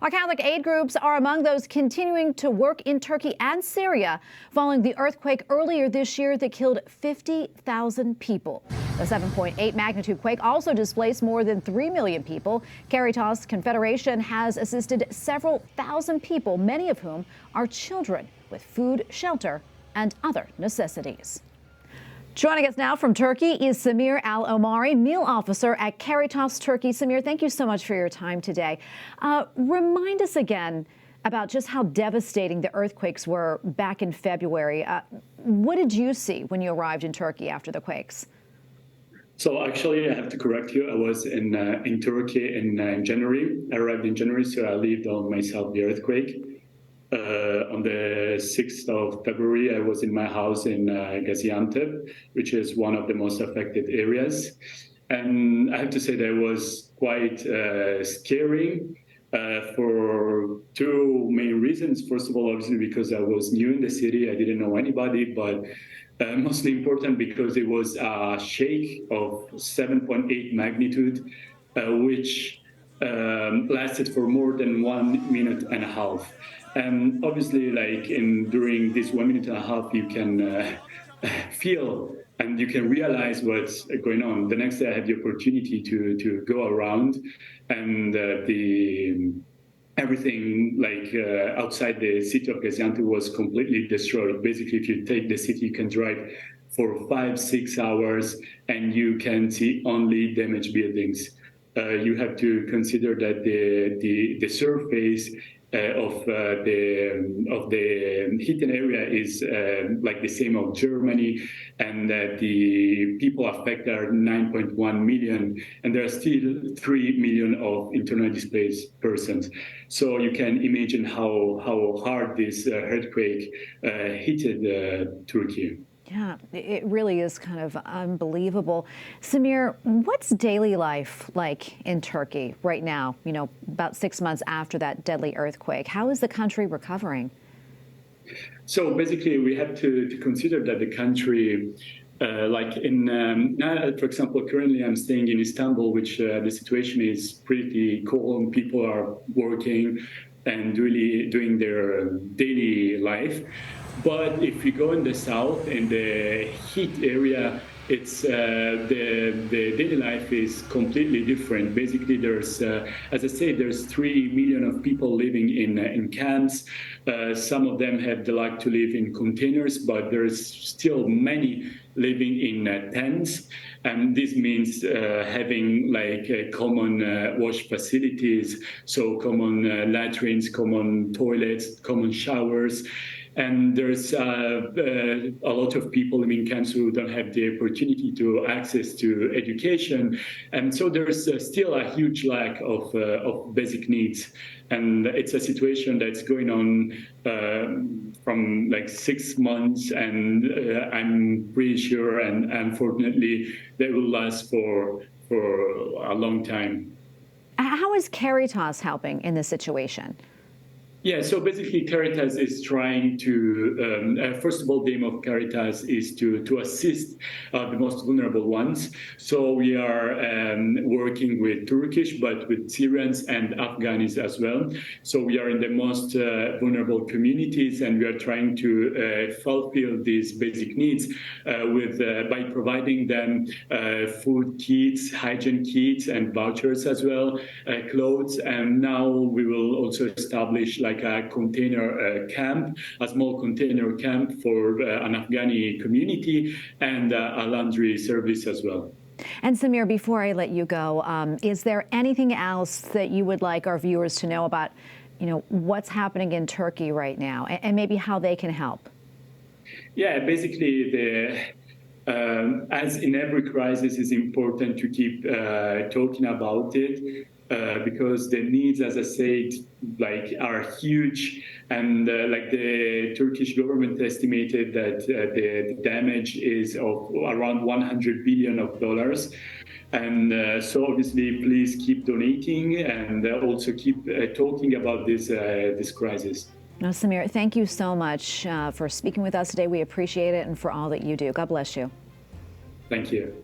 Our Catholic aid groups are among those continuing to work in Turkey and Syria following the earthquake earlier this year that killed 50,000 people. The 7.8 magnitude quake also displaced more than 3 million people. Caritas Confederation has assisted several thousand people, many of whom are children, with food, shelter, and other necessities. Joining us now from Turkey is Samir Al-Omari, meal officer at Caritas Turkey. Samir, thank you so much for your time today. Remind us again about just how devastating the earthquakes were back in February. What did you see when you arrived in Turkey after the quakes? So actually, I have to correct you. I was in Turkey in January. I arrived in January, so I lived on myself the earthquake. On the 6th of February, I was in my house in Gaziantep, which is one of the most affected areas. And I have to say that it was quite scary for two main reasons. First of all, obviously, because I was new in the city. I didn't know anybody, but mostly important because it was a shake of 7.8 magnitude, which lasted for more than 1.5 minutes. And obviously, like during this 1.5 minutes, you can feel and you can realize what's going on. The next day, I had the opportunity to go around, and everything outside the city of Gaziantep was completely destroyed. Basically, if you take the city, you can drive for 5-6 hours, and you can see only damaged buildings. You have to consider that the surface of the hidden area is like the same of Germany, and the people affected are 9.1 million, and there are still 3 million of internally displaced persons. So you can imagine how hard this earthquake hit Turkey. Yeah, it really is kind of unbelievable. Samir, what's daily life like in Turkey right now, about 6 months after that deadly earthquake? How is the country recovering? So basically, we have to consider that the country, for example, currently I'm staying in Istanbul, which the situation is pretty calm. People are working and really doing their daily life. But if you go in the south, in the heat area, it's the daily life is completely different. Basically, there's, as I say, there's 3 million of people living in camps. Some of them have the luck to live in containers, but there's still many living in tents. And this means having common wash facilities, so common latrines, common toilets, common showers. And there's a lot of people living in camps who don't have the opportunity to access to education. And so there's still a huge lack of basic needs. And it's a situation that's going on from 6 months, and I'm pretty sure, and unfortunately, that will last for a long time. How is Caritas helping in this situation? Yeah, so basically Caritas is trying to, first of all, the aim of Caritas is to assist the most vulnerable ones. So we are working with Turkish, but with Syrians and Afghans as well. So we are in the most vulnerable communities, and we are trying to fulfill these basic needs by providing them food kits, hygiene kits, and vouchers as well, clothes. And now we will also establish a container camp, a small container camp for an Afghani community, and a laundry service as well. And Samir, before I let you go, is there anything else that you would like our viewers to know about, what's happening in Turkey right now, and maybe how they can help? Yeah, basically, as in every crisis, it's important to keep talking about it. Because the needs, as I said, are huge, and the Turkish government estimated that the damage is of around $100 billion. And so obviously, please keep donating, and also keep talking about this crisis. Now, Samir, thank you so much for speaking with us today. We appreciate it, and for all that you do. God bless you. Thank you.